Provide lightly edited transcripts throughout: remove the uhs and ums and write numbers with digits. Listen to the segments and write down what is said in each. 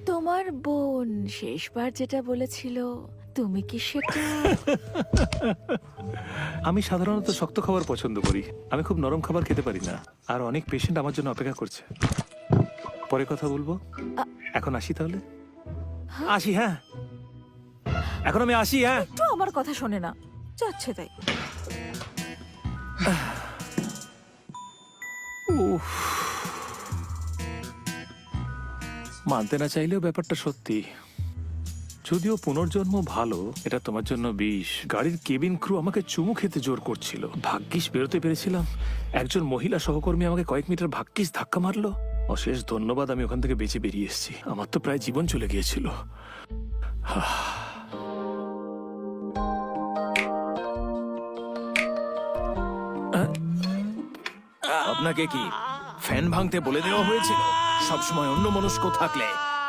তোমার বোন শেষবার যেটা বলেছিল তুমি কি সেটা? আমি সাধারণত শক্ত খাবার পছন্দ করি, আমি খুব নরম খাবার খেতে পারি না। আর অনেক পেশেন্ট আমার জন্য অপেক্ষা করছে। পরে কথা বলবো, এখন আসি তাহলে। আসি, হ্যাঁ এখন আমি আসি। হ্যাঁ, একটু আমার কথা শোনে না, যাচ্ছে তাই। উফ, মানতে না চাইলেও ব্যাপারটা সত্যি। যদিও পুনর্জন্ম ভালো, এটা তোমার জন্য বিষ। গাড়ির কেবিন ক্রু আমাকে চুমু খেতে জোর করছিল, ভাগ্যিস বেরোতে পেরেছিলাম। একজন মহিলা সহকর্মী আমাকে কয়েক মিটার ভাগ্যিস ধাক্কা মারলো। অশেষ ধন্যবাদ, আমি ওখান থেকে বেঁচে বেরিয়ে এসেছি। আমার তো প্রায় জীবন চলে গিয়েছিল। আপনাকে কি ফ্যান ভাঙতে বলে দেওয়া হয়েছিল? সবসময় অন্যমনস্ক থাকলে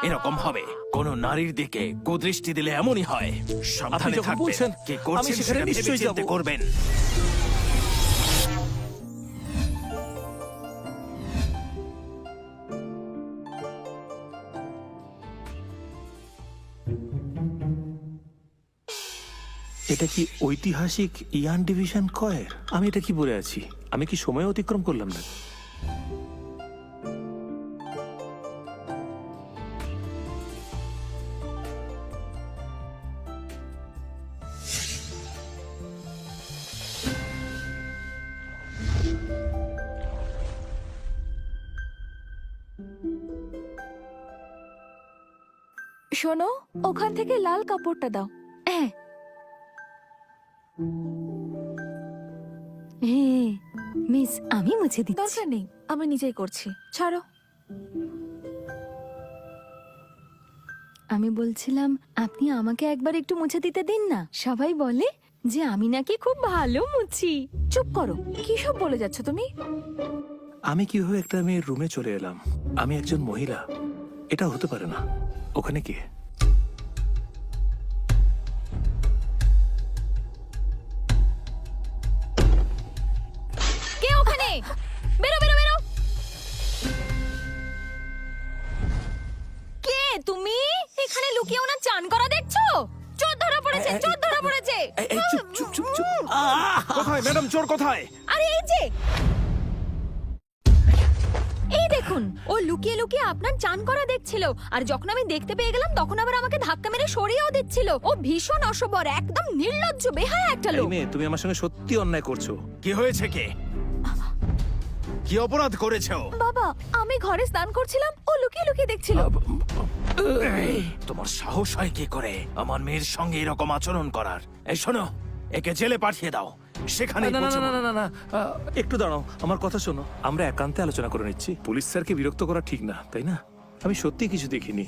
এরকম হবে। কোন নারীর দিকে কুদৃষ্টি দিলে এমনই হয়। সাবধানে যখন থাকবেন, বলছেন, কি আমি করছেন সেখানে সেটা ভেবে নিশ্চয়ই চিন্তে যাবো। করবেন। এটা কি ঐতিহাসিক ইয়ান ডিভিশন কয়ের? আমি এটা কি বলে আছি? আমি কি সময় অতিক্রম করলাম না? শোনো, ওখান থেকে লাল কাপড়টা দাও। হ্যাঁ, হ্যাঁ, মিস আমি মুছে দিচ্ছি। দরকার নেই, আমি নিজেই করছি, ছাড়ো। আমি বলছিলাম আপনি আমাকে একবার একটু মুছে দিতে দিন না। সবাই বলে যে আমি নাকি খুব ভালো মুছি। চুপ করো, কি সব বলে যাচ্ছ তুমি? আমি কিভাবে একটা মেয়ের রুমে চলে এলাম? আমি একজন মহিলা, এটা হতে পারে না। ওখানে কে? কে ওখানে? বেরো বেরো বেরো। কে তুমি? এখানে লুকিয়ে ওনার চান করা দেখছো? চোর ধরা পড়েছে, চোর ধরা পড়েছে। এই, চুপ চুপ চুপ চুপ। কোথায় ম্যাডাম, চোর কোথায়? আরে এই যে, এই দেখুন, ও লুকিয়ে লুকিয়ে আপনার চান করা দেখছিল। আর যখন আমি দেখতে পেয়ে গেলাম তখন আবার আমাকে ধাক্কা মেরে সরিয়েও দিচ্ছিল। ও ভীষণ অসবর, একদম নির্লজ্জ বেহায়া একটা এই লোক। মেয়ে, তুমি আমার সঙ্গে সত্যি অন্যায় করছো। কি হয়েছে? কি অপরাধ করেছো? বাবা, আমি ঘরে স্নান করছিলাম, ও লুকিয়ে লুকিয়ে দেখছিল। এই, তোমার সাহস হয় কি করে আমার মেয়ের সঙ্গে এরকম আচরণ করার? এই শোনো, একে জেলে পাঠিয়ে দাও, সেখানে না না না না না না, একটু দাঁড়াও, আমার কথা শোনো। আমরা একান্তে আলোচনা করে নিচ্ছি। পুলিশ স্যারকে বিরক্ত করা ঠিক না, তাই না? আমি সত্যি কিছু দেখিনি,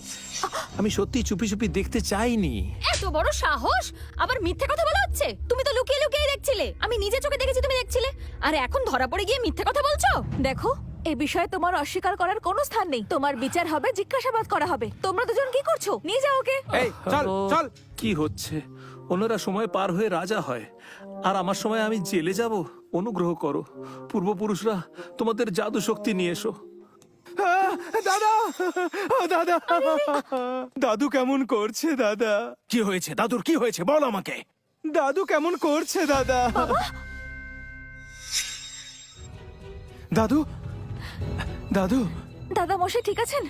আমি সত্যি চুপি চুপি দেখতে চাইনি। এত বড় সাহস, আবার মিথ্যে কথা বলা হচ্ছে। তুমি তো লুকিয়ে লুকিয়ে দেখছিলে, আমি নিজে চোখে দেখেছি তুমি দেখছিলে। আর এখন ধরা পড়ে গিয়ে মিথ্যে কথা বলছো? দেখো, এই বিষয়ে তোমার অস্বীকার করার কোনো স্থান নেই। তোমার বিচার হবে, জিজ্ঞাসাবাদ করা হবে। তোমরা দুজন কি করছো? নিয়ে যাও ওকে। এই চল চল। কি হচ্ছে? ওনারা সময় পার হয়ে রাজা হয়, আর আমার সময় আমি জেলে যাব? অনুগ্রহ করো, পূর্বপুরুষরা, তোমাদের জাদু শক্তি নিয়ে এসো। দাদা, দাদা, দাদু কেমন করছে? দাদা, কি হয়েছে? দাদুর কি হয়েছে বল আমাকে। দাদু কেমন করছে? দাদা, দাদু, দাদু, দাদা মশাই ঠিক আছেন?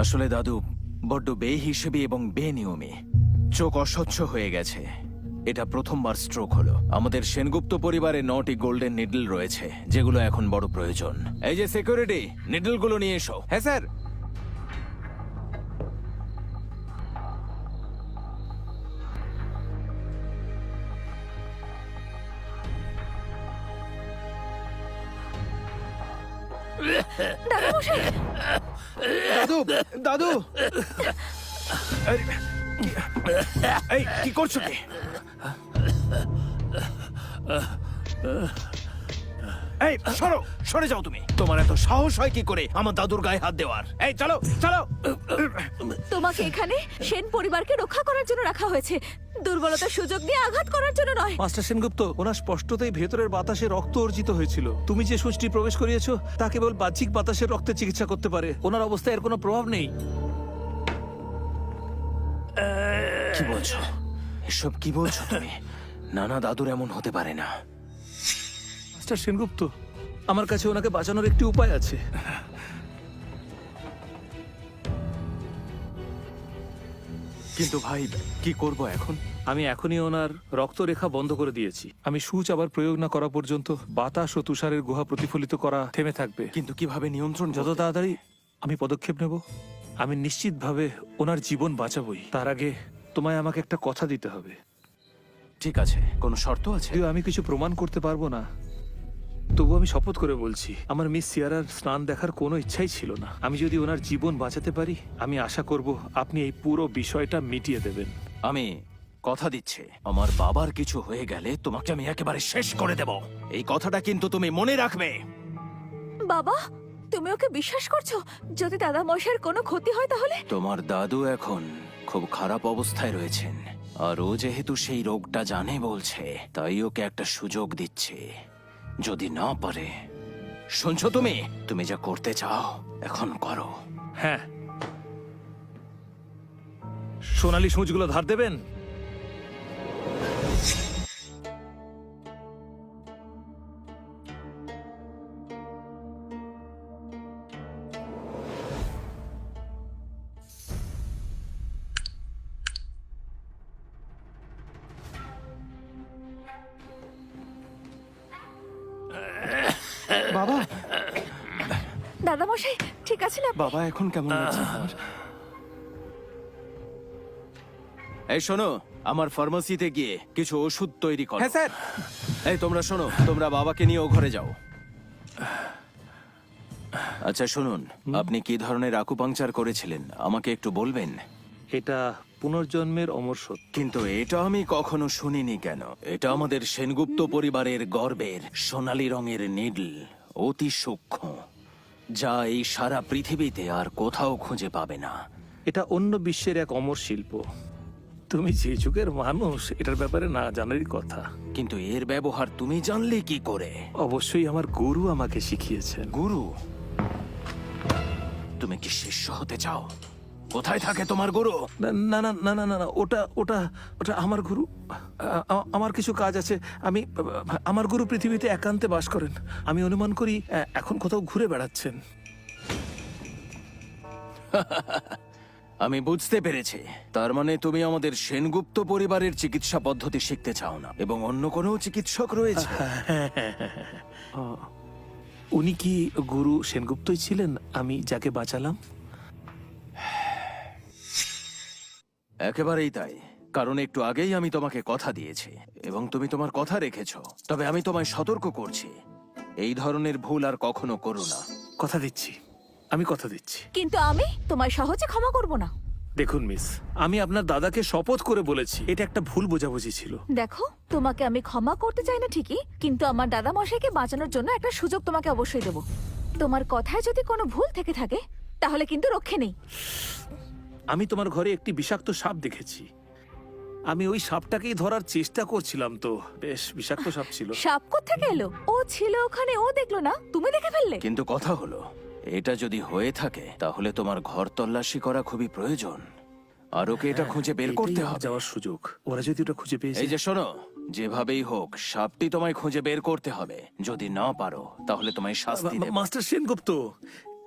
আসলে দাদু বড্ড বেহিসেবি এবং বেনিয়মী। চোখ অস্বচ্ছ হয়ে গেছে। এটা প্রথমবার স্ট্রোক হলো। আমাদের সেনগুপ্ত পরিবারে 9টি গোল্ডেন নিডল রয়েছে, যেগুলো এখন বড় প্রয়োজন। এই যে সিকিউরিটি, নিডলগুলো নিয়ে এসো। হ্যাঁ স্যার। দাদা মশাই, দাদু, দাদু, এই কি করছো কি? এই সরো, সরে যাও তুমি। তোমার এত সাহস হয় কি করে আমার দাদুর গায়ে হাত দেওয়ার? এই চলো চলো। তোমাকে এখানে সেন পরিবারকে রক্ষা করার জন্য রাখা হয়েছে, দুর্বলতার সুযোগ দিয়ে আঘাত করার জন্য নয়। মাস্টার সেনগুপ্ত, ওনার স্পষ্টতই ভেতরের বাতাসে রক্ত অর্জিত হয়েছিল। তুমি যে সুষ্টি প্রবেশ করিয়েছো তা কেবল বাহ্যিক বাতাসের রক্তে চিকিৎসা করতে পারে। ওনার অবস্থায় এর কোনো প্রভাব নেই। কি বলছো এসব? কি বলছো তুমি? না না, দাদুর এমন হতে পারে না। মাস্টার সেনগুপ্ত, আমার কাছে ওনাকে বাঁচানোর একটি উপায় আছে। কিন্তু ভাই, কি করব এখন? আমি এখনই ওনার রক্তরেখা বন্ধ করে দিয়েছি। আমি সুচ আবার প্রয়োগ না করা পর্যন্ত বাতাস ও তুষারের গুহা প্রতিফলিত করা থেমে থাকবে। কিন্তু কিভাবে নিয়ন্ত্রণ? যত তাড়াতাড়ি আমি পদক্ষেপ নেব, আমি নিশ্চিতভাবে ওনার জীবন বাঁচাবই। তার আগে তোমায় আমাকে একটা কথা দিতে হবে। ঠিক আছে, কোনো শর্ত আছে? যদিও আমি কিছু প্রমাণ করতে পারবো না, তবু আমি শপথ করে বলছি, আমার মিস সিয়ারার স্নান দেখার কোনো ইচ্ছাই ছিল না। আমি যদি ওনার জীবন বাঁচাতে পারি, আমি আশা করব আপনি এই পুরো বিষয়টা মিটিয়ে দেবেন। আমি কথা দিচ্ছি, আমার বাবার কিছু হয়ে গেলে তোমাকে আমি একেবারে শেষ করে দেব। এই কথাটা কিন্তু তুমি মনে রাখবে। বাবা, তুমি ওকে বিশ্বাস করছো? যদি দাদা মশাইয়ের কোনো ক্ষতি হয় তাহলে? তোমার দাদু এখন খুব খারাপ অবস্থায় রয়েছেন, আর ও যেহেতু সেই রোগটা জানে বলছে, তাই ওকে একটা সুযোগ দিচ্ছে। যদি না পারে, শুনছো তুমি? তুমি যা করতে চাও এখন করো। হ্যাঁ, সোনালী সূচগুলো ধার দেবেন? বাবা, দাদা মশাই ঠিক আছেন আপনি? বাবা এখন কেমন লাগছে? এই শোনো, আমার ফার্মাসিতে গিয়ে কিছু ওষুধ তৈরি করো। হ্যাঁ স্যার। এই তোমরা শোনো, তোমরা বাবাকে নিয়ে ও ঘরে যাও। আচ্ছা শুনুন, আপনি কি ধরনের আকুপাংচার করেছিলেন আমাকে একটু বলবেন? এটা পুনর্জন্মের অমর সত্য। কিন্তু এটা আমি কখনো শুনিনি কেন? এটা আমাদের সেনগুপ্ত পরিবারের গর্বের সোনালী রঙের নিডল, অতি সূক্ষ্ম, যা এই সারা পৃথিবীতে আর কোথাও খুঁজে পাবে না। এটা অন্য বিশ্বের এক অমর শিল্প। তুমি যে যুগের মানুষ, এটার ব্যাপারে না জানারই কথা। কিন্তু এর ব্যবহার তুমি জানলে কি করে? অবশ্যই আমার গুরু আমাকে শিখিয়েছেন। গুরু? তুমি কি শিষ্য হতে চাও? কোথায় থাকে তোমার গুরু? না না না না না না না, ওটা ওটা ওটা আমার গুরু। আমার কিছু কাজ আছে। আমি আমার গুরু পৃথিবীতে একান্তে বাস করেন। আমি অনুমান করি এখন কোথাও ঘুরে বেড়াচ্ছেন। আমি বুঝতে পেরেছি। তার মানে তুমি আমাদের সেনগুপ্ত পরিবারের চিকিৎসা পদ্ধতি শিখতে চাও না, এবং অন্য কোনো চিকিৎসক রয়েছে? উনি কি গুরু সেনগুপ্তই ছিলেন, আমি যাকে বাঁচালাম? একেবারেই তাই, কারণ একটু আগেই আমি তোমাকে কথা দিয়েছি এবং তুমি তোমার কথা রেখেছো। তবে আমি তোমায় সতর্ক করছি, এই ধরনের ভুল আর কখনো করো না। কথা দিচ্ছি, আমি কথা দিচ্ছি। কিন্তু আমি তোমায় সহজে ক্ষমা করব না। দেখুন মিস, আমি আপনার দাদাকে শপথ করে বলেছি এটা একটা ভুল বোঝাবুঝি ছিল। দেখো, তোমাকে আমি ক্ষমা করতে চাই না ঠিকই, কিন্তু আমার দাদা মশাইকে বাঁচানোর জন্য একটা সুযোগ তোমাকে অবশ্যই দেব। তোমার কথায় যদি কোনো ভুল থেকে থাকে তাহলে কিন্তু রক্ষে নেই। আমি তোমার ঘরে একটি বিষাক্ত সাপ দেখেছি। আমি ওই সাপটাকেই ধরার চেষ্টা করছিলাম, তো বেশ বিষাক্ত সাপ ছিল। সাপ কোত্থেকে এলো? ও ছিল ওখানে, ও দেখলো না, তুমি দেখে ফেললে। কিন্তু কথা হলো, এটা যদি হয়ে থাকে তাহলে তোমার ঘর তল্লাশি করা খুবই প্রয়োজন, আর ওকে এটা খুঁজে বের করতে এটাই আমার হবে। যাওয়ার সুযোগ। ওরা যদি ওটা খুঁজে পেয়েছে। এই যে শোনো, যেভাবেই হোক সাপটি তোমায় খুঁজে বের করতে হবে। যদি না পারো তাহলে তোমায় শাস্তি দেব। মাস্টার সেনগুপ্ত,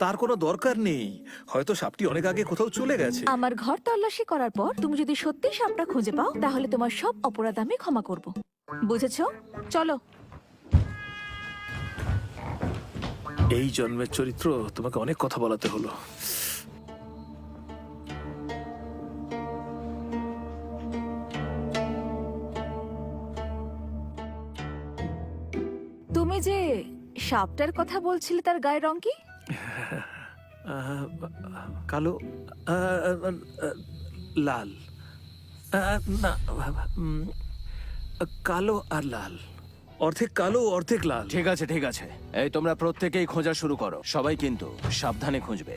তার কোনো দরকার নেই। হয়তো সাপটি অনেক আগে কোথাও চলে গেছে। আমার ঘর তল্লাশি করার পর তুমি যদি সত্যি সাপটা খুঁজে পাও তাহলে তোমার সব অপরাধ আমি ক্ষমা করব। বুঝেছো? চলো। এই জন্মের চরিত্র, তোমাকে অনেক কথা বলাতে হলো। তুমি যে সাপটার কথা বলছিলে তার গায়ের রং কি? কালো, লাল, না, কালো আর লাল। অর্ধেক কালো অর্ধেক লাল। ঠিক আছে ঠিক আছে, এই তোমরা প্রত্যেকেই খোঁজা শুরু করো, সবাই কিন্তু সাবধানে খুঁজবে।